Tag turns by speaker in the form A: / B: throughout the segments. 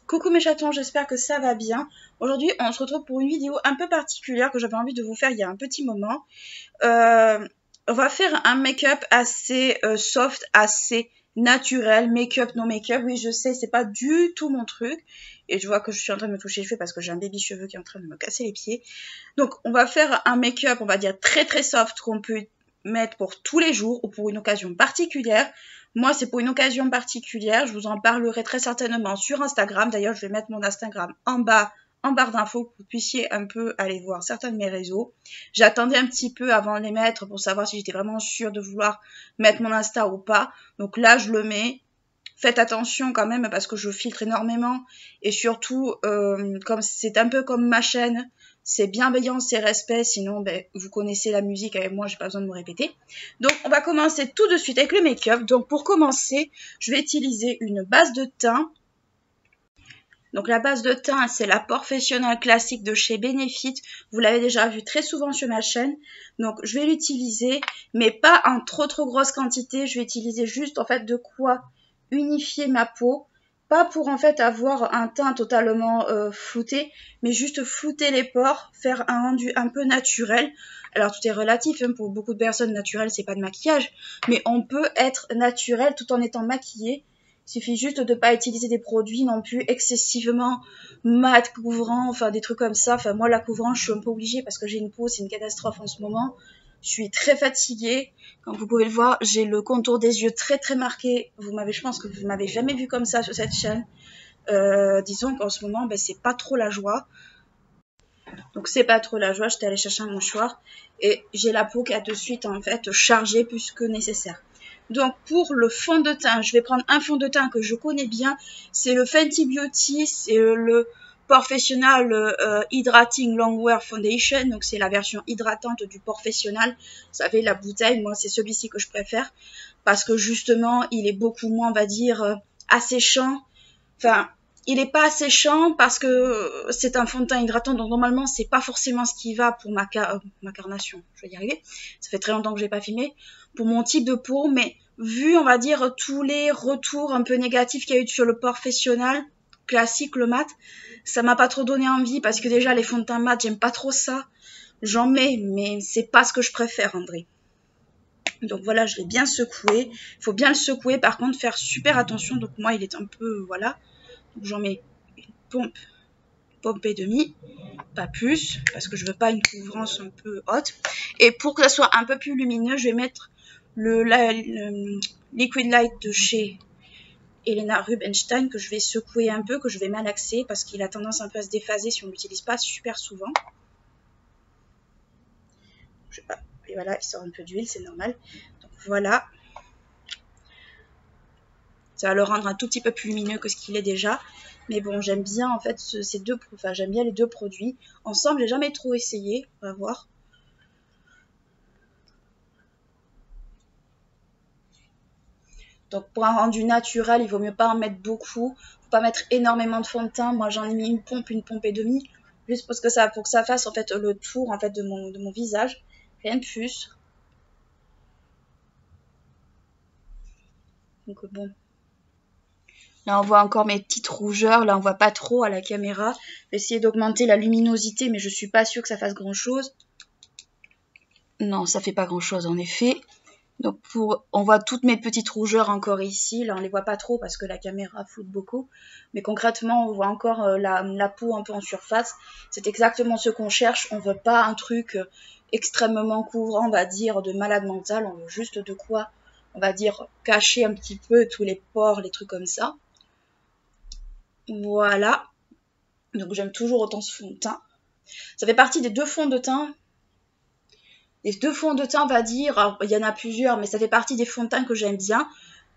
A: Coucou mes chatons, j'espère que ça va bien. Aujourd'hui, on se retrouve pour une vidéo un peu particulière que j'avais envie de vous faire il y a un petit moment. On va faire un make-up assez soft, assez naturel, make-up, non make-up. Oui, je sais, c'est pas du tout mon truc. Et je vois que je suis en train de me toucher les cheveux parce que j'ai un baby cheveux qui est en train de me casser les pieds. Donc, on va faire un make-up, on va dire très très soft qu'on peut mettre pour tous les jours ou pour une occasion particulière. Moi, c'est pour une occasion particulière. Je vous en parlerai très certainement sur Instagram. D'ailleurs, je vais mettre mon Instagram en barre d'infos pour que vous puissiez un peu aller voir certains de mes réseaux. J'attendais un petit peu avant de les mettre pour savoir si j'étais vraiment sûre de vouloir mettre mon Insta ou pas. Donc là, je le mets. Faites attention quand même parce que je filtre énormément. Et surtout, comme c'est un peu comme ma chaîne, c'est bienveillance et respect, sinon vous connaissez la musique avec moi, j'ai pas besoin de me répéter. Donc on va commencer tout de suite avec le make-up. Donc pour commencer, je vais utiliser une base de teint. Donc la base de teint, c'est la Professional classique de chez Benefit. Vous l'avez déjà vu très souvent sur ma chaîne. Donc je vais l'utiliser, mais pas en trop grosse quantité. Je vais utiliser juste en fait de quoi unifier ma peau. Pas pour en fait avoir un teint totalement flouté, mais juste flouter les pores, faire un rendu un peu naturel. Alors tout est relatif, hein, pour beaucoup de personnes, naturel c'est pas de maquillage, mais on peut être naturel tout en étant maquillé. Il suffit juste de ne pas utiliser des produits non plus excessivement mat, couvrants, enfin des trucs comme ça. Enfin moi la couvrant je suis un peu obligée parce que j'ai une peau, c'est une catastrophe en ce moment. Je suis très fatiguée, comme vous pouvez le voir, j'ai le contour des yeux très marqué. Je pense que vous m'avez jamais vu comme ça sur cette chaîne. Disons qu'en ce moment, c'est pas trop la joie. Donc c'est pas trop la joie, j'étais allée chercher un mouchoir et j'ai la peau qui a de suite en fait chargée plus que nécessaire. Donc pour le fond de teint, je vais prendre un fond de teint que je connais bien, c'est le Fenty Beauty, c'est le Professional Hydrating Longwear Foundation, donc c'est la version hydratante du Professional. Vous savez, la bouteille, moi c'est celui-ci que je préfère, parce que justement, il est beaucoup moins, on va dire, asséchant. Enfin, il n'est pas asséchant parce que c'est un fond de teint hydratant, donc normalement, c'est pas forcément ce qui va pour ma carnation, je vais y arriver. Ça fait très longtemps que je n'ai pas filmé. Pour mon type de peau, mais vu, on va dire, tous les retours un peu négatifs qu'il y a eu sur le Professional classique, le mat, ça m'a pas trop donné envie parce que déjà les fonds de teint mat, j'aime pas trop ça. J'en mets, mais c'est pas ce que je préfère, André. Donc voilà, je l'ai bien secoué. Il faut bien le secouer, par contre, faire super attention. Donc moi, il est un peu, voilà. Donc j'en mets une pompe et demie, pas plus, parce que je veux pas une couvrance un peu haute. Et pour que ça soit un peu plus lumineux, je vais mettre le Liquid Light de chez Helena Rubinstein que je vais secouer un peu, que je vais malaxer parce qu'il a tendance un peu à se déphaser si on ne l'utilise pas super souvent. Et voilà, il sort un peu d'huile, c'est normal. Donc voilà. Ça va le rendre un tout petit peu plus lumineux que ce qu'il est déjà. Mais bon, j'aime bien en fait j'aime bien les deux produits. Ensemble, j'ai jamais trop essayé. On va voir. Donc pour un rendu naturel, il vaut mieux pas en mettre beaucoup. Faut pas mettre énormément de fond de teint. Moi, j'en ai mis une pompe et demie. Juste parce que pour que ça fasse en fait le tour en fait de mon visage. Rien de plus. Donc bon. Là, on voit encore mes petites rougeurs. Là, on voit pas trop à la caméra. Je vais essayer d'augmenter la luminosité, mais je suis pas sûre que ça fasse grand-chose. Non, ça fait pas grand-chose en effet. Donc on voit toutes mes petites rougeurs encore ici. Là, on les voit pas trop parce que la caméra floute beaucoup. Mais concrètement, on voit encore la peau un peu en surface. C'est exactement ce qu'on cherche. On veut pas un truc extrêmement couvrant, on va dire, de malade mental. On veut juste de quoi, on va dire, cacher un petit peu tous les pores, les trucs comme ça. Voilà. Donc j'aime toujours autant ce fond de teint. Ça fait partie des deux fonds de teint. Les deux fonds de teint, on va dire, alors, il y en a plusieurs, mais ça fait partie des fonds de teint que j'aime bien.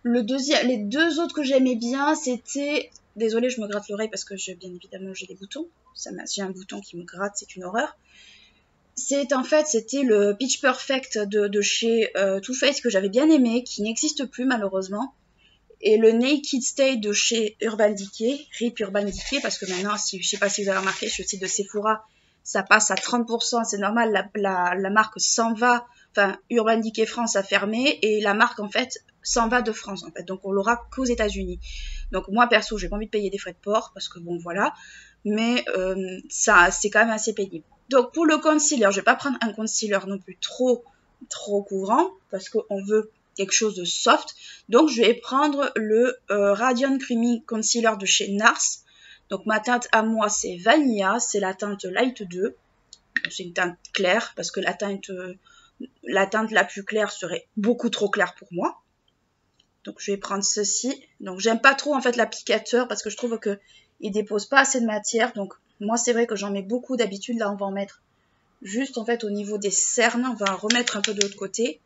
A: Les deux autres que j'aimais bien, c'était... Désolée, je me gratte l'oreille parce que bien évidemment j'ai des boutons. J'ai un bouton qui me gratte, c'est une horreur. C'était le Pitch Perfect de chez Too Faced que j'avais bien aimé, qui n'existe plus malheureusement. Et le Naked Stay de chez Urban Decay, RIP Urban Decay, parce que maintenant, je sais pas si vous avez remarqué, sur le site de Sephora, ça passe à 30%, c'est normal, la marque s'en va, enfin, Urban Decay France a fermé, et la marque, en fait, s'en va de France en fait, donc on l'aura qu'aux États-Unis. Donc moi perso, j'ai pas envie de payer des frais de port parce que bon voilà, mais ça c'est quand même assez pénible. Donc pour le concealer, je vais pas prendre un concealer non plus trop couvrant parce qu'on veut quelque chose de soft. Donc je vais prendre le Radiant Creamy Concealer de chez NARS. Donc ma teinte à moi c'est Vanilla, c'est la teinte Light 2. C'est une teinte claire parce que la teinte la plus claire serait beaucoup trop claire pour moi. Donc je vais prendre ceci. Donc j'aime pas trop en fait l'applicateur parce que je trouve que il dépose pas assez de matière. Donc moi c'est vrai que j'en mets beaucoup d'habitude. Là on va en mettre juste en fait au niveau des cernes. On va en remettre un peu de l'autre côté.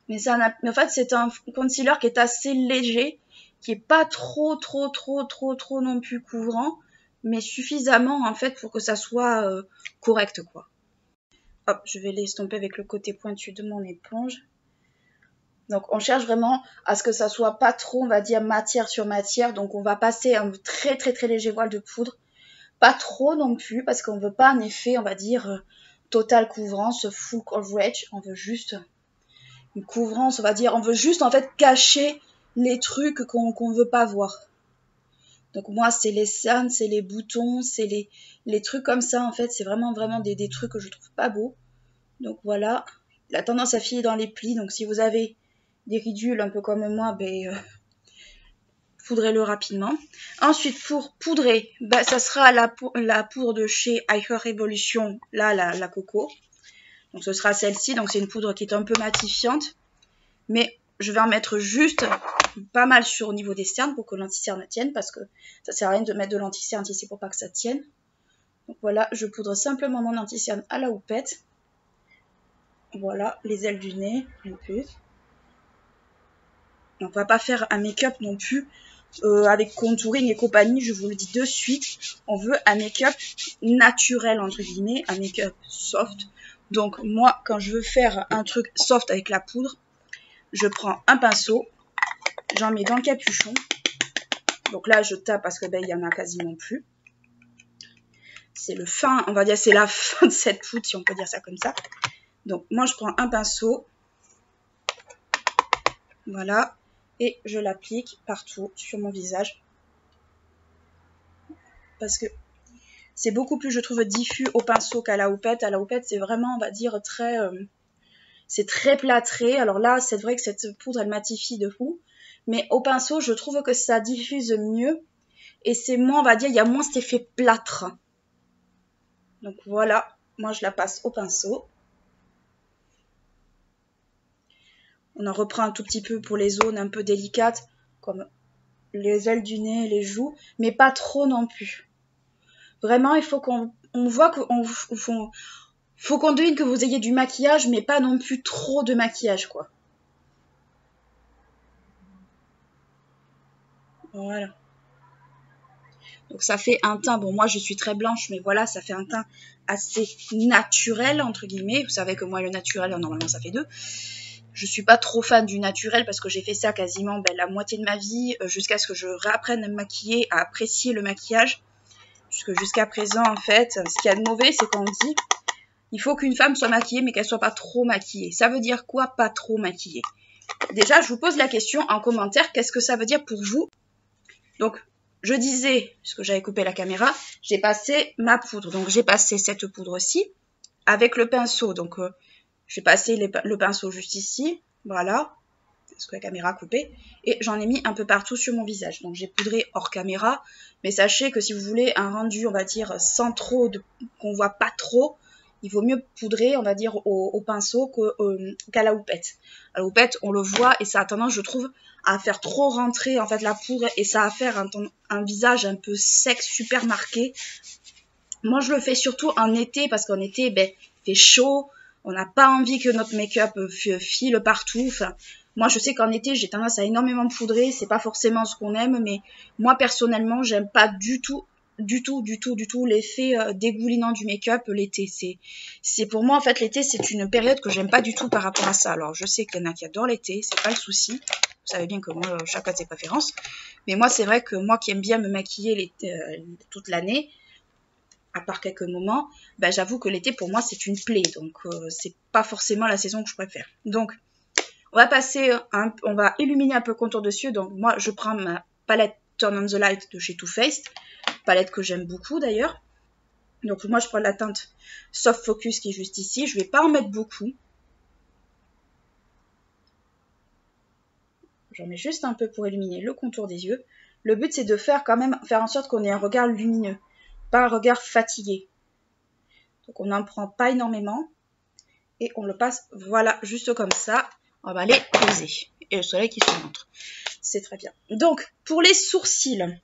A: Mais en fait c'est un concealer qui est assez léger, qui est pas trop non plus couvrant, mais suffisamment en fait pour que ça soit correct quoi. Hop, je vais l'estomper avec le côté pointu de mon éponge. Donc on cherche vraiment à ce que ça soit pas trop, on va dire, matière sur matière. Donc on va passer un très léger voile de poudre. Pas trop non plus, parce qu'on veut pas un effet, on va dire, total couvrance, full coverage. On veut juste une couvrance, on va dire, on veut juste en fait cacher les trucs qu'on veut pas voir. Donc moi c'est les cernes, c'est les boutons, c'est les trucs comme ça en fait. C'est vraiment des trucs que je trouve pas beaux. Donc voilà, il a tendance à filer dans les plis. Donc si vous avez des ridules un peu comme moi, poudrez-le rapidement. Ensuite, pour poudrer, ça sera la poudre de chez Hyper Revolution, là, la coco. Donc ce sera celle-ci, donc c'est une poudre qui est un peu matifiante. Mais je vais en mettre juste pas mal au niveau des cernes pour que l'anti-cerne tienne, parce que ça sert à rien de mettre de l'anti-cerne ici pour pas que ça tienne. Donc voilà, je poudre simplement mon anti-cerne à la houppette. Voilà, les ailes du nez, un peu. Donc on va pas faire un make-up non plus avec contouring et compagnie, je vous le dis de suite. On veut un make-up naturel, entre guillemets, un make-up soft. Donc moi, quand je veux faire un truc soft avec la poudre, je prends un pinceau, j'en mets dans le capuchon. Donc là, je tape parce que il y en a quasiment plus. C'est le fin, on va dire, c'est la fin de cette poudre, si on peut dire ça comme ça. Donc moi, je prends un pinceau. Voilà. Et je l'applique partout sur mon visage. Parce que c'est beaucoup plus, je trouve, diffus au pinceau qu'à la houppette. À la houppette, c'est vraiment, on va dire, c'est très plâtré. Alors là, c'est vrai que cette poudre, elle matifie de fou. Mais au pinceau, je trouve que ça diffuse mieux. Et c'est moins, on va dire, il y a moins cet effet plâtre. Donc voilà, moi je la passe au pinceau. On en reprend un tout petit peu pour les zones un peu délicates, comme les ailes du nez, les joues, mais pas trop non plus. Vraiment, il faut qu'on voit faut qu'on devine que vous ayez du maquillage, mais pas non plus trop de maquillage, quoi. Voilà. Donc ça fait un teint, bon moi je suis très blanche, mais voilà, ça fait un teint assez naturel, entre guillemets. Vous savez que moi le naturel, normalement ça fait 2. Je suis pas trop fan du naturel parce que j'ai fait ça quasiment la moitié de ma vie, jusqu'à ce que je réapprenne à me maquiller, à apprécier le maquillage. Puisque jusqu'à présent, en fait, ce qu'il y a de mauvais, c'est qu'on dit il faut qu'une femme soit maquillée, mais qu'elle soit pas trop maquillée. Ça veut dire quoi, pas trop maquillée? Déjà, je vous pose la question en commentaire, qu'est-ce que ça veut dire pour vous? Donc, je disais, puisque j'avais coupé la caméra, j'ai passé ma poudre. Donc, j'ai passé cette poudre-ci avec le pinceau. Donc, j'ai passé le pinceau juste ici, voilà, parce que la caméra a coupé, et j'en ai mis un peu partout sur mon visage. Donc j'ai poudré hors caméra, mais sachez que si vous voulez un rendu, on va dire, sans trop, qu'on voit pas trop, il vaut mieux poudrer, on va dire, au pinceau qu'à la houppette. À la houppette, on le voit, et ça a tendance, je trouve, à faire trop rentrer, en fait, la poudre, et ça va faire un visage un peu sec, super marqué. Moi, je le fais surtout en été, parce qu'en été, il fait chaud, on n'a pas envie que notre make-up file partout. Enfin, moi, je sais qu'en été, j'ai tendance à énormément poudrer. C'est pas forcément ce qu'on aime, mais moi, personnellement, j'aime pas du tout l'effet dégoulinant du make-up l'été. C'est pour moi, en fait, l'été, c'est une période que j'aime pas du tout par rapport à ça. Alors, je sais qu'il y en a qui adorent l'été, c'est pas le souci. Vous savez bien que moi, chacun ses préférences. Mais moi, c'est vrai que moi qui aime bien me maquiller toute l'année, à part quelques moments, j'avoue que l'été pour moi c'est une plaie, donc c'est pas forcément la saison que je préfère. Donc On va illuminer un peu le contour dessus. Donc moi, je prends ma palette Turn on the Light de chez Too Faced. Palette que j'aime beaucoup d'ailleurs. Donc moi, je prends la teinte Soft Focus qui est juste ici. Je ne vais pas en mettre beaucoup. J'en mets juste un peu pour illuminer le contour des yeux. Le but, c'est de faire en sorte qu'on ait un regard lumineux, pas un regard fatigué. Donc on n'en prend pas énormément. Et on le passe, voilà, juste comme ça. On va les poser. Et le soleil qui se montre. C'est très bien. Donc, pour les sourcils.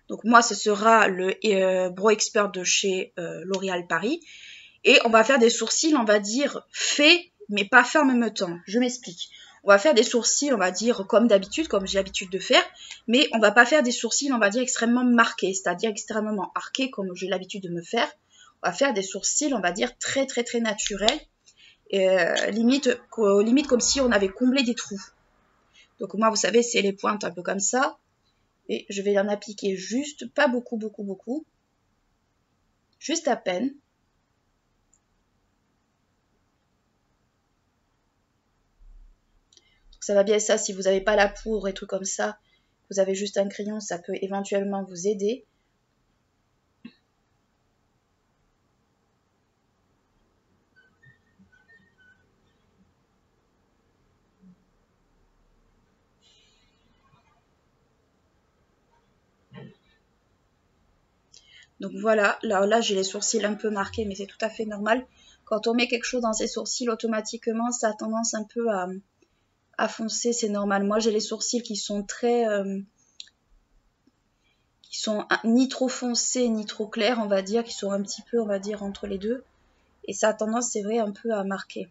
A: Donc moi, ce sera le Brow Expert de chez L'Oréal Paris. Et on va faire des sourcils, on va dire, faits, mais pas faits en même temps. Je m'explique. On va faire des sourcils, on va dire, comme d'habitude, comme j'ai l'habitude de faire. Mais on va pas faire des sourcils, on va dire, extrêmement marqués. C'est-à-dire extrêmement arqués, comme j'ai l'habitude de me faire. On va faire des sourcils, on va dire, très très très naturels. Limite comme si on avait comblé des trous. Donc moi, vous savez, c'est les pointes un peu comme ça. Et je vais en appliquer juste, pas beaucoup, beaucoup, beaucoup. Juste à peine. Donc ça va bien ça, si vous n'avez pas la poudre et trucs comme ça, vous avez juste un crayon, ça peut éventuellement vous aider. Donc voilà, là j'ai les sourcils un peu marqués, mais c'est tout à fait normal. Quand on met quelque chose dans ses sourcils, automatiquement, ça a tendance un peu à foncer, c'est normal. Moi, j'ai les sourcils qui sont qui sont ni trop foncés, ni trop clairs, on va dire, qui sont un petit peu, on va dire, entre les deux. Et ça a tendance, c'est vrai, un peu à marquer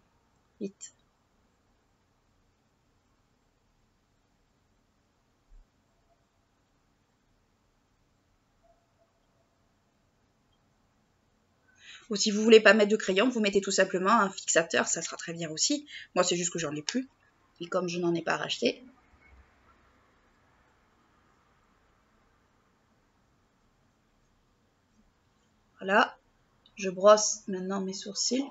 A: vite. Ou si vous voulez pas mettre de crayon, vous mettez tout simplement un fixateur, ça sera très bien aussi. Moi, c'est juste que j'en ai plus. Et comme je n'en ai pas racheté. Voilà. Je brosse maintenant mes sourcils.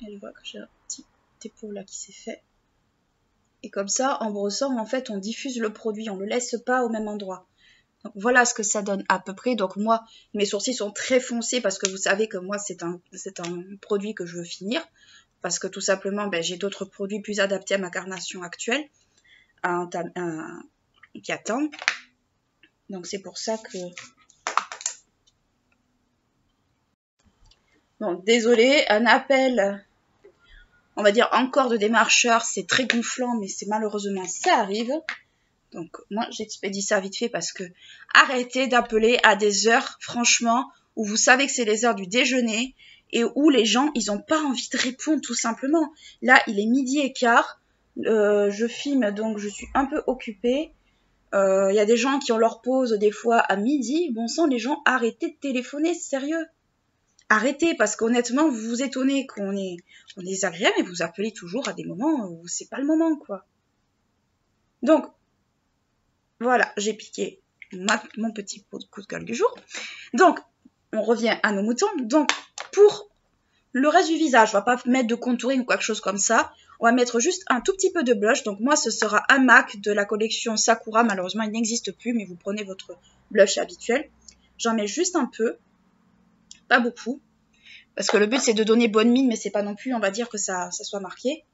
A: Et je vois que j'ai un petit dépôt là qui s'est fait. Et comme ça, en brossant, en fait, on diffuse le produit. On ne le laisse pas au même endroit. Donc voilà ce que ça donne à peu près. Donc moi, mes sourcils sont très foncés parce que vous savez que moi, c'est un produit que je veux finir. Parce que tout simplement, j'ai d'autres produits plus adaptés à ma carnation actuelle qui attendent. Donc c'est pour ça que... Donc désolé, un appel, on va dire encore de démarcheur, c'est très gonflant, mais c'est malheureusement, ça arrive. Donc moi, j'expédie ça vite fait parce que arrêtez d'appeler à des heures, franchement, où vous savez que c'est les heures du déjeuner et où les gens, ils n'ont pas envie de répondre tout simplement. Là, il est 12h15, je filme, donc je suis un peu occupée. Il y a des gens qui ont leur pause des fois à midi. Bon sang, les gens, arrêtez de téléphoner, sérieux. Arrêtez, parce qu'honnêtement, vous vous étonnez qu'on est désagréable et vous appelez toujours à des moments où c'est pas le moment, quoi. Donc, voilà, j'ai piqué mon petit coup de gueule du jour. Donc, on revient à nos moutons. Donc, pour le reste du visage, on va pas mettre de contouring ou quelque chose comme ça. On va mettre juste un tout petit peu de blush. Donc, moi, ce sera un MAC de la collection Sakura. Malheureusement, il n'existe plus, mais vous prenez votre blush habituel. J'en mets juste un peu, pas beaucoup. Parce que le but, c'est de donner bonne mine, mais c'est pas non plus, on va dire, que ça soit marqué.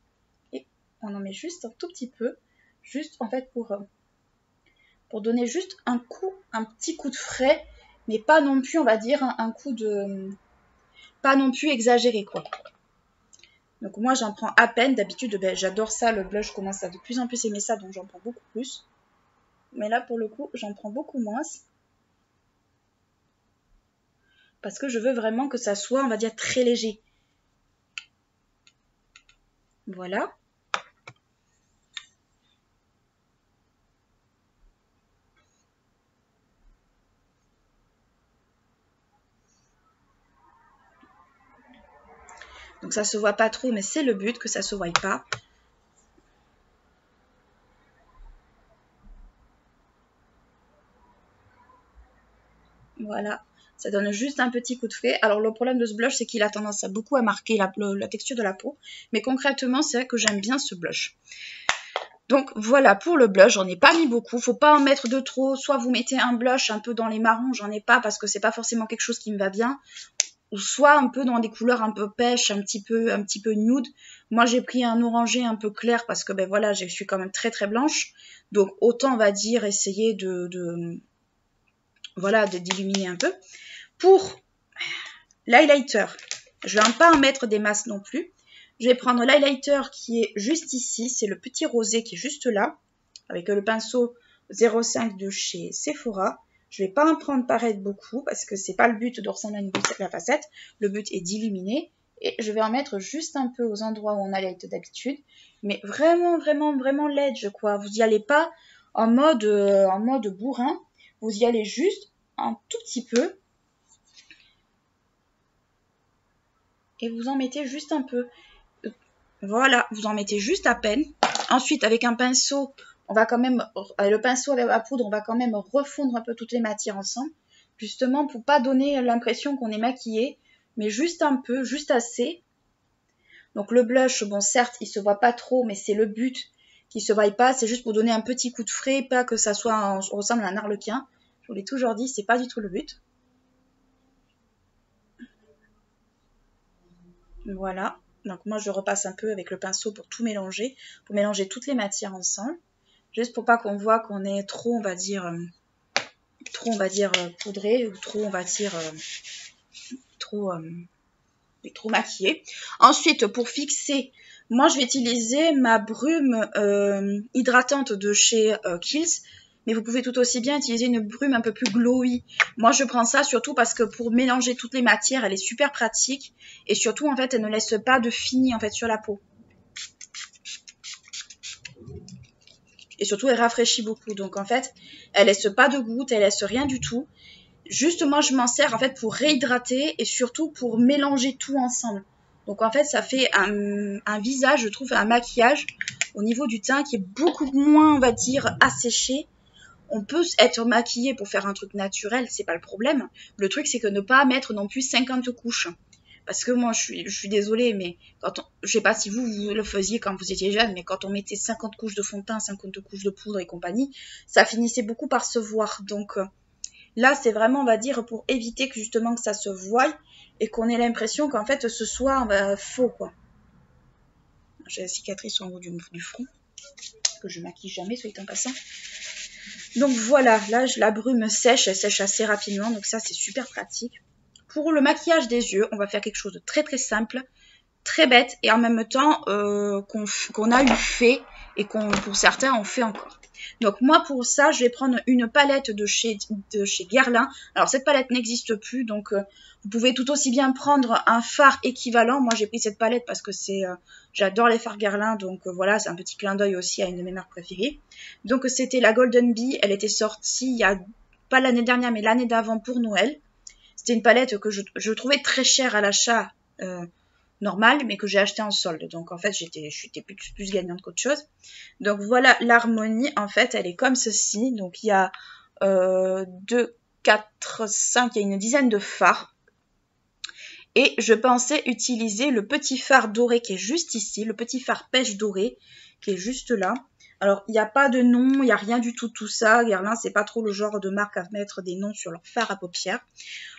A: Et on en met juste un tout petit peu. Juste, en fait, pour donner juste un petit coup de frais, mais pas non plus, on va dire, un coup de... Pas non plus exagéré, quoi. Donc moi, j'en prends à peine. D'habitude, j'adore ça, le blush, je commence à de plus en plus aimer ça, donc j'en prends beaucoup plus. Mais là, pour le coup, j'en prends beaucoup moins. Parce que je veux vraiment que ça soit, on va dire, très léger. Voilà. Donc ça se voit pas trop, mais c'est le but, que ça se voie pas. Voilà, ça donne juste un petit coup de frais. Alors le problème de ce blush, c'est qu'il a tendance à beaucoup à marquer la texture de la peau. Mais concrètement, c'est vrai que j'aime bien ce blush. Donc voilà pour le blush, j'en ai pas mis beaucoup, faut pas en mettre de trop, soit vous mettez un blush un peu dans les marrons, j'en ai pas parce que c'est pas forcément quelque chose qui me va bien, ou soit un peu dans des couleurs un peu pêche, un petit peu nude. Moi j'ai pris un orangé un peu clair parce que ben voilà, je suis quand même très très blanche, donc autant on va dire essayer voilà, d'illuminer un peu. Pour l'highlighter, je vais pas en mettre des masses non plus. Je vais prendre l'highlighter qui est juste ici, c'est le petit rosé qui est juste là, avec le pinceau 05 de chez Sephora. Je ne vais pas en prendre pareil beaucoup, parce que c'est pas le but de ressembler à une la facette, le but est d'illuminer. Et je vais en mettre juste un peu aux endroits où on highlight d'habitude, mais vraiment, vraiment, vraiment l'edge, quoi. Vous n'y allez pas en mode bourrin, vous y allez juste un tout petit peu, et vous en mettez juste un peu. Voilà, vous en mettez juste à peine. Ensuite, avec un pinceau, on va quand même, le pinceau avec la poudre, on va quand même refondre un peu toutes les matières ensemble, justement pour pas donner l'impression qu'on est maquillé, mais juste un peu, juste assez. Donc le blush, bon certes, il se voit pas trop, mais c'est le but qu'il se voie pas, c'est juste pour donner un petit coup de frais, pas que ça soit, on ressemble à un arlequin. Je vous l'ai toujours dit, c'est pas du tout le but. Voilà. Donc moi je repasse un peu avec le pinceau pour tout mélanger, pour mélanger toutes les matières ensemble, juste pour pas qu'on voit qu'on est trop, on va dire poudré, ou trop, on va dire trop maquillé. Ensuite, pour fixer, moi je vais utiliser ma brume hydratante de chez Kiehl's. Mais vous pouvez tout aussi bien utiliser une brume un peu plus glowy. Moi, je prends ça surtout parce que pour mélanger toutes les matières, elle est super pratique. Et surtout, en fait, elle ne laisse pas de fini en fait, sur la peau. Et surtout, elle rafraîchit beaucoup. Donc, en fait, elle laisse pas de gouttes, elle laisse rien du tout. Juste, moi, je m'en sers en fait pour réhydrater et surtout pour mélanger tout ensemble. Donc, en fait, ça fait un visage, je trouve, un maquillage au niveau du teint qui est beaucoup moins, on va dire, asséché. On peut être maquillé pour faire un truc naturel, c'est pas le problème. Le truc, c'est que ne pas mettre non plus 50 couches. Parce que moi, je suis désolée, mais je sais pas si vous le faisiez quand vous étiez jeune, mais quand on mettait 50 couches de fond de teint, 50 couches de poudre et compagnie, ça finissait beaucoup par se voir. Donc là, c'est vraiment, on va dire, pour éviter que justement que ça se voie et qu'on ait l'impression qu'en fait, ce soit faux, quoi. J'ai la cicatrice en haut du front, que je maquille jamais, soit en passant. Donc voilà, là la brume sèche, elle sèche assez rapidement, donc ça c'est super pratique. Pour le maquillage des yeux, on va faire quelque chose de très très simple, très bête et en même temps qu'on a eu fait et qu'on pour certains on fait encore. Donc moi pour ça, je vais prendre une palette de chez Guerlain. Alors cette palette n'existe plus, donc vous pouvez tout aussi bien prendre un fard équivalent. Moi j'ai pris cette palette parce que j'adore les fards Guerlain, donc voilà, c'est un petit clin d'œil aussi à une de mes marques préférées. Donc c'était la Golden Bee, elle était sortie il y a pas l'année dernière mais l'année d'avant pour Noël. C'était une palette que je trouvais très chère à l'achat normal, mais que j'ai acheté en solde. Donc en fait, j'étais plus gagnante qu'autre chose. Donc voilà, l'harmonie, en fait, elle est comme ceci. Donc il y a 2, 4, 5, il y a une dizaine de fards. Et je pensais utiliser le petit fard doré qui est juste ici, le petit fard pêche doré qui est juste là. Alors, il n'y a pas de nom, il n'y a rien du tout ça. Guerlain, c'est pas trop le genre de marque à mettre des noms sur leur fard à paupières.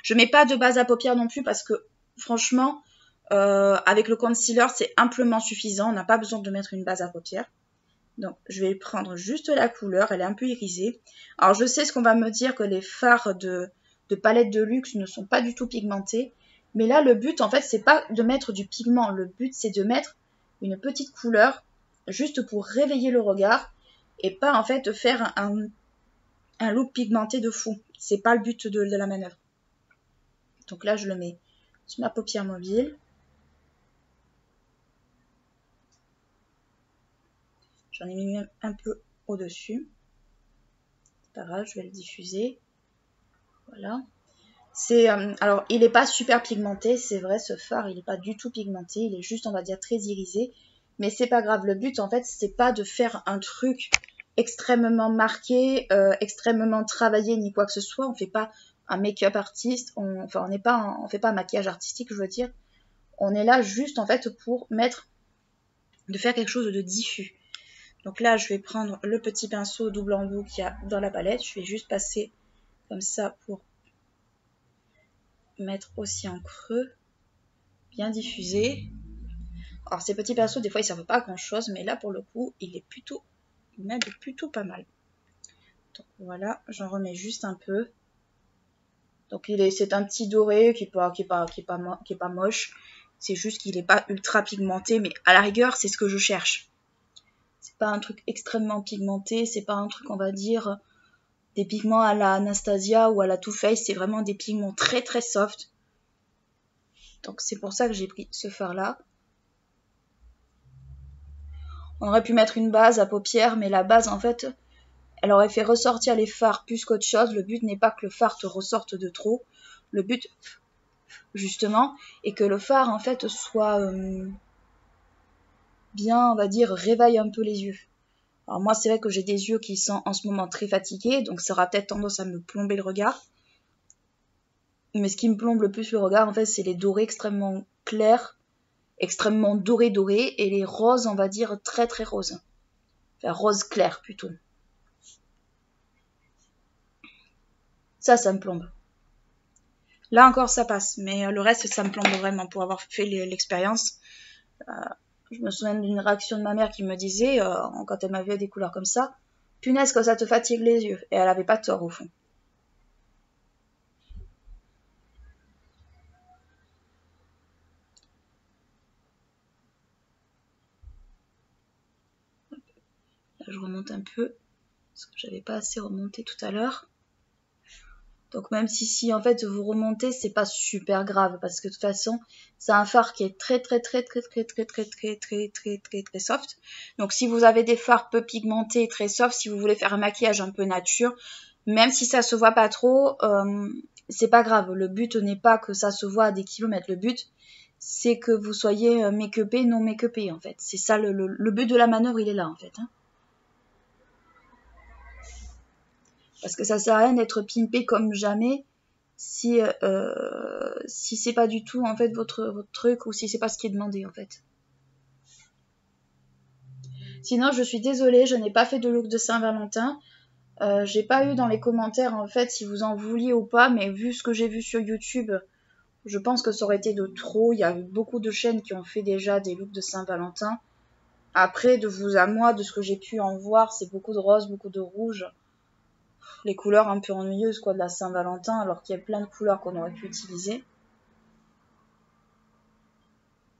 A: Je mets pas de base à paupières non plus parce que, franchement, avec le concealer, c'est amplement suffisant. On n'a pas besoin de mettre une base à paupières. Donc, je vais prendre juste la couleur. Elle est un peu irisée. Alors, je sais ce qu'on va me dire que les fards de palette de luxe ne sont pas du tout pigmentés. Mais là, le but, en fait, c'est pas de mettre du pigment. Le but, c'est de mettre une petite couleur juste pour réveiller le regard et pas, en fait, de faire un look pigmenté de fou. C'est pas le but de la manœuvre. Donc là, je le mets sur ma paupière mobile. J'en ai mis un peu au-dessus. C'est pas grave, je vais le diffuser. Voilà. Alors, il n'est pas super pigmenté, c'est vrai, ce fard, il n'est pas du tout pigmenté. Il est juste, on va dire, très irisé. Mais c'est pas grave. Le but, en fait, c'est pas de faire un truc extrêmement marqué, extrêmement travaillé, ni quoi que ce soit. On fait pas un make-up artiste, enfin on fait pas un maquillage artistique, je veux dire. On est là juste en fait pour de faire quelque chose de diffus. Donc là, je vais prendre le petit pinceau double embout qu'il y a dans la palette. Je vais juste passer comme ça pour mettre aussi en creux, bien diffusé. Alors ces petits pinceaux, des fois, ils ne servent pas à grand chose, mais là, pour le coup, il m'aide plutôt pas mal. Donc voilà, j'en remets juste un peu. Donc c'est un petit doré qui est pas moche. C'est juste qu'il n'est pas ultra pigmenté, mais à la rigueur, c'est ce que je cherche. C'est pas un truc extrêmement pigmenté, c'est pas un truc, on va dire, des pigments à la Anastasia ou à la Too Faced, c'est vraiment des pigments très très soft. Donc c'est pour ça que j'ai pris ce fard là. On aurait pu mettre une base à paupières, mais la base en fait, elle aurait fait ressortir les fards plus qu'autre chose. Le but n'est pas que le fard te ressorte de trop. Le but, justement, est que le fard en fait soit bien, on va dire, réveille un peu les yeux. Alors moi, c'est vrai que j'ai des yeux qui sont en ce moment très fatigués, donc ça aura peut-être tendance à me plomber le regard. Mais ce qui me plombe le plus le regard, en fait, c'est les dorés extrêmement clairs, extrêmement dorés, et les roses, on va dire, très très roses. Enfin, rose clair, plutôt. Ça me plombe. Là encore, ça passe, mais le reste, ça me plombe vraiment. Pour avoir fait l'expérience, je me souviens d'une réaction de ma mère qui me disait, quand elle m'avait des couleurs comme ça, punaise que ça te fatigue les yeux. Et elle avait pas tort, au fond. Là, je remonte un peu, parce que j'avais pas assez remonté tout à l'heure. Donc même si en fait vous remontez, c'est pas super grave parce que de toute façon, c'est un fard qui est très soft. Donc si vous avez des fards peu pigmentés, très soft, si vous voulez faire un maquillage un peu nature, même si ça se voit pas trop, c'est pas grave. Le but n'est pas que ça se voit à des kilomètres. Le but, c'est que vous soyez make-upé, non make-upé en fait. C'est ça le but de la manœuvre, il est là en fait. Hein. Parce que ça sert à rien d'être pimpé comme jamais si c'est pas du tout en fait votre truc ou si c'est pas ce qui est demandé en fait. Sinon, je suis désolée, je n'ai pas fait de look de Saint-Valentin. J'ai pas eu dans les commentaires en fait si vous en vouliez ou pas, mais vu ce que j'ai vu sur YouTube, je pense que ça aurait été de trop. Il y a eu beaucoup de chaînes qui ont fait déjà des looks de Saint-Valentin. Après, de vous à moi, de ce que j'ai pu en voir, c'est beaucoup de rose, beaucoup de rouge. Les couleurs un peu ennuyeuses quoi de la Saint-Valentin, alors qu'il y a plein de couleurs qu'on aurait pu utiliser.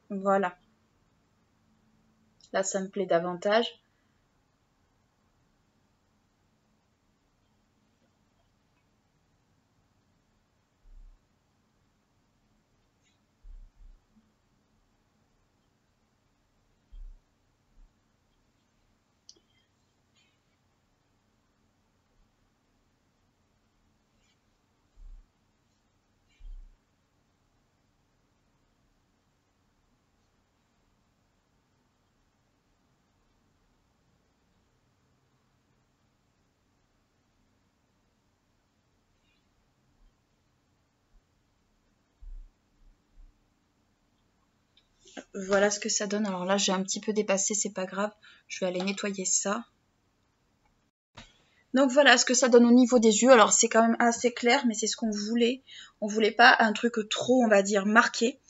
A: Voilà. Là, ça me plaît davantage. Voilà ce que ça donne. Alors là, j'ai un petit peu dépassé, c'est pas grave. Je vais aller nettoyer ça. Donc voilà ce que ça donne au niveau des yeux. Alors c'est quand même assez clair, mais c'est ce qu'on voulait. On voulait pas un truc trop, on va dire, marqué.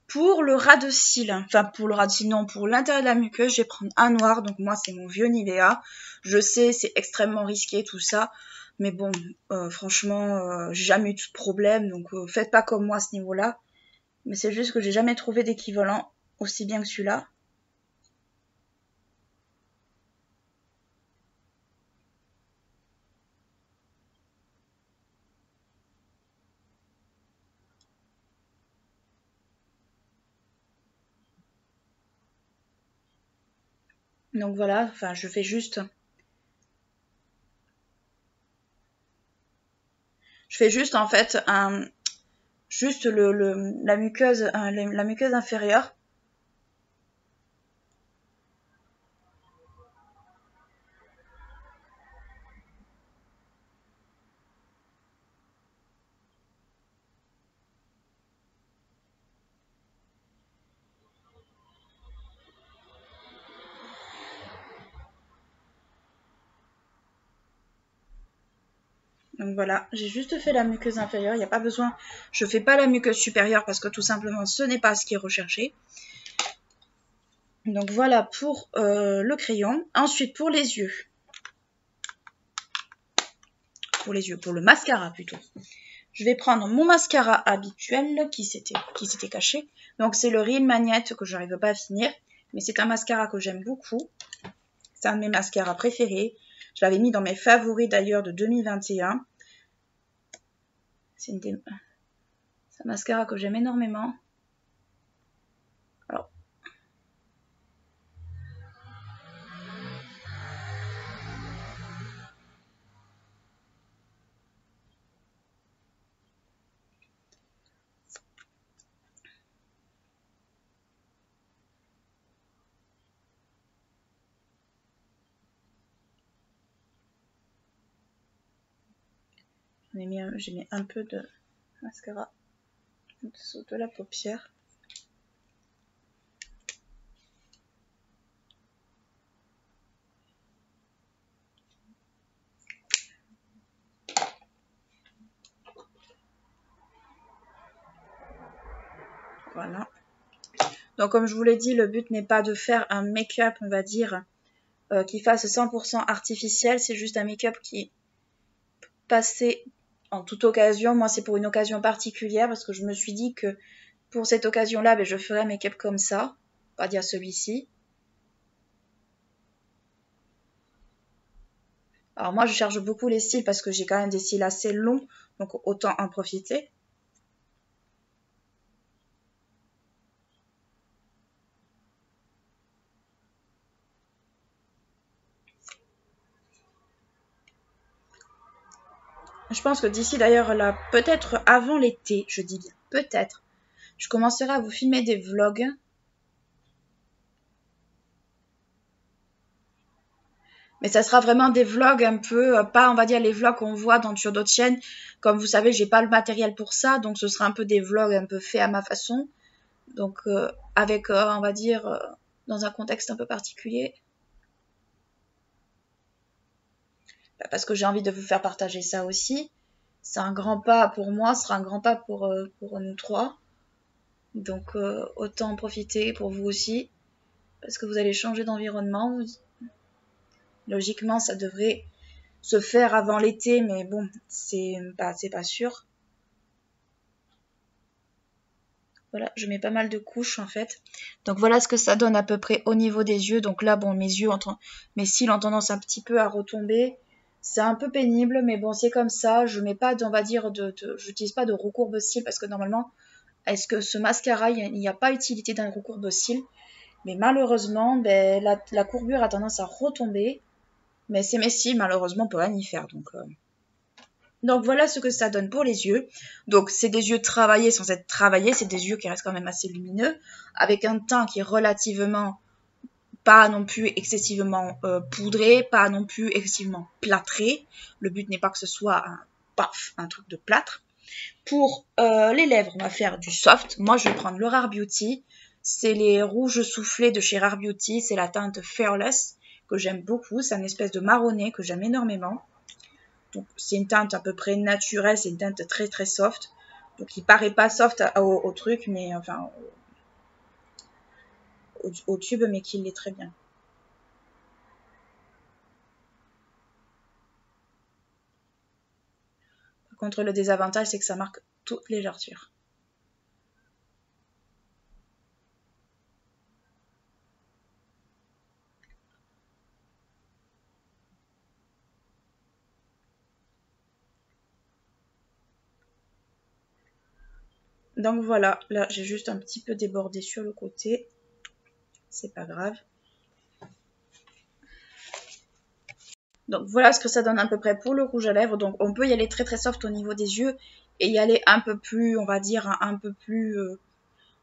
A: Pour le ras de cils, enfin pour le ras de cils, non, pour l'intérieur de la muqueuse, je vais prendre un noir. Donc moi, c'est mon vieux Nivea. Je sais, c'est extrêmement risqué tout ça. Mais bon, franchement, j'ai jamais eu de problème. Donc faites pas comme moi à ce niveau-là. Mais c'est juste que j'ai jamais trouvé d'équivalent aussi bien que celui-là. Donc voilà, enfin je fais juste en fait juste la muqueuse la muqueuse inférieure. Donc voilà, j'ai juste fait la muqueuse inférieure, il n'y a pas besoin, je fais pas la muqueuse supérieure parce que tout simplement ce n'est pas ce qui est recherché. Donc voilà pour le crayon. Ensuite pour les yeux. Pour le mascara plutôt. Je vais prendre mon mascara habituel qui s'était caché. Donc c'est le Real Magnette que je n'arrive pas à finir. Mais c'est un mascara que j'aime beaucoup. C'est un de mes mascaras préférés. Je l'avais mis dans mes favoris d'ailleurs de 2021. C'est un mascara que j'aime énormément. Alors, j'ai mis un peu de mascara en dessous de la paupière. Voilà. Donc comme je vous l'ai dit, le but n'est pas de faire un make-up, on va dire, qui fasse 100% artificiel. C'est juste un make-up qui passé en toute occasion. Moi, c'est pour une occasion particulière parce que je me suis dit que pour cette occasion-là, ben, je ferai un make-up comme ça. On va dire celui-ci. Alors moi, je charge beaucoup les cils parce que j'ai quand même des cils assez longs. Donc autant en profiter. Je pense que d'ici d'ailleurs, là, peut-être avant l'été, je dis bien peut-être, je commencerai à vous filmer des vlogs. Mais ça sera vraiment des vlogs un peu, pas on va dire les vlogs qu'on voit sur d'autres chaînes. Comme vous savez, j'ai pas le matériel pour ça, donc ce sera un peu des vlogs un peu faits à ma façon. Donc avec, on va dire, dans un contexte un peu particulier. Parce que j'ai envie de vous faire partager ça aussi. C'est un grand pas pour moi, ce sera un grand pas pour nous trois. Donc autant en profiter pour vous aussi. Parce que vous allez changer d'environnement. Logiquement, ça devrait se faire avant l'été, mais bon, c'est pas sûr. Voilà, je mets pas mal de couches en fait. Donc voilà ce que ça donne à peu près au niveau des yeux. Donc là, bon, mes cils ont tendance un petit peu à retomber. C'est un peu pénible, mais bon, c'est comme ça. Je mets pas, on va dire, j'utilise pas de recourbe-cils parce que normalement, est-ce que ce mascara, il n'y a pas utilité d'un recourbe-cils. Mais malheureusement, ben, la courbure a tendance à retomber. Mais c'est mes cils, malheureusement, on peut rien y faire. Donc voilà ce que ça donne pour les yeux. Donc c'est des yeux travaillés sans être travaillés, c'est des yeux qui restent quand même assez lumineux, avec un teint qui est relativement pas non plus excessivement poudré, pas non plus excessivement plâtré. Le but n'est pas que ce soit un truc de plâtre. Pour les lèvres, on va faire du soft. Moi je vais prendre le Rare Beauty. C'est les rouges soufflés de chez Rare Beauty, c'est la teinte Fearless que j'aime beaucoup, c'est une espèce de marronné que j'aime énormément. Donc c'est une teinte à peu près naturelle, c'est une teinte très très soft. Donc il paraît pas soft au truc, mais enfin au tube, mais qu'il l'est très bien. Par contre le désavantage c'est que ça marque toutes les jarretures. Donc voilà, là j'ai juste un petit peu débordé sur le côté. C'est pas grave. Donc voilà ce que ça donne à peu près pour le rouge à lèvres. Donc on peut y aller très très soft au niveau des yeux et y aller un peu plus, on va dire, un peu plus...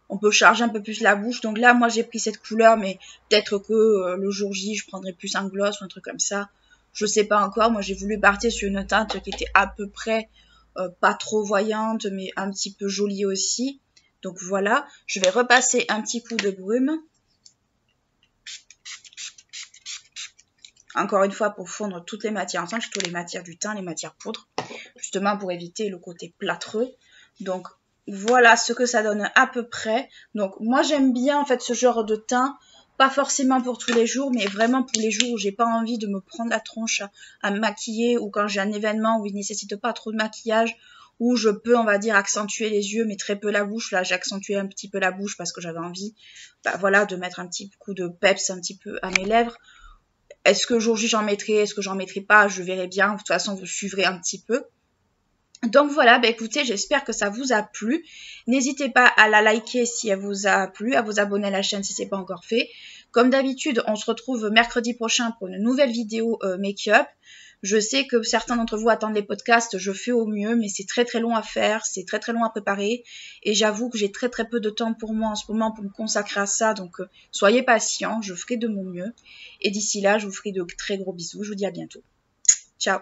A: on peut charger un peu plus la bouche. Donc là, moi j'ai pris cette couleur, mais peut-être que le jour J, je prendrai plus un gloss ou un truc comme ça. Je sais pas encore. Moi j'ai voulu partir sur une teinte qui était à peu près pas trop voyante, mais un petit peu jolie aussi. Donc voilà, je vais repasser un petit coup de brume. Encore une fois, pour fondre toutes les matières ensemble, surtout les matières du teint, les matières poudres. justement pour éviter le côté plâtreux. Donc voilà ce que ça donne à peu près. Donc moi j'aime bien en fait ce genre de teint, pas forcément pour tous les jours, mais vraiment pour les jours où j'ai pas envie de me prendre la tronche à me maquiller, ou quand j'ai un événement où il nécessite pas trop de maquillage, où je peux, on va dire, accentuer les yeux, mais très peu la bouche. Là, j'ai accentué un petit peu la bouche parce que j'avais envie, voilà, de mettre un petit coup de peps un petit peu à mes lèvres. Est-ce que aujourd'hui j'en mettrai, est-ce que j'en mettrai pas, je verrai bien. De toute façon, vous suivrez un petit peu. Donc voilà, écoutez, j'espère que ça vous a plu. N'hésitez pas à la liker si elle vous a plu, à vous abonner à la chaîne si ce n'est pas encore fait. Comme d'habitude, on se retrouve mercredi prochain pour une nouvelle vidéo make-up. Je sais que certains d'entre vous attendent les podcasts, je fais au mieux, mais c'est très très long à faire, c'est très très long à préparer. Et j'avoue que j'ai très très peu de temps pour moi en ce moment pour me consacrer à ça, donc soyez patients, je ferai de mon mieux. Et d'ici là, je vous ferai de très gros bisous, je vous dis à bientôt. Ciao!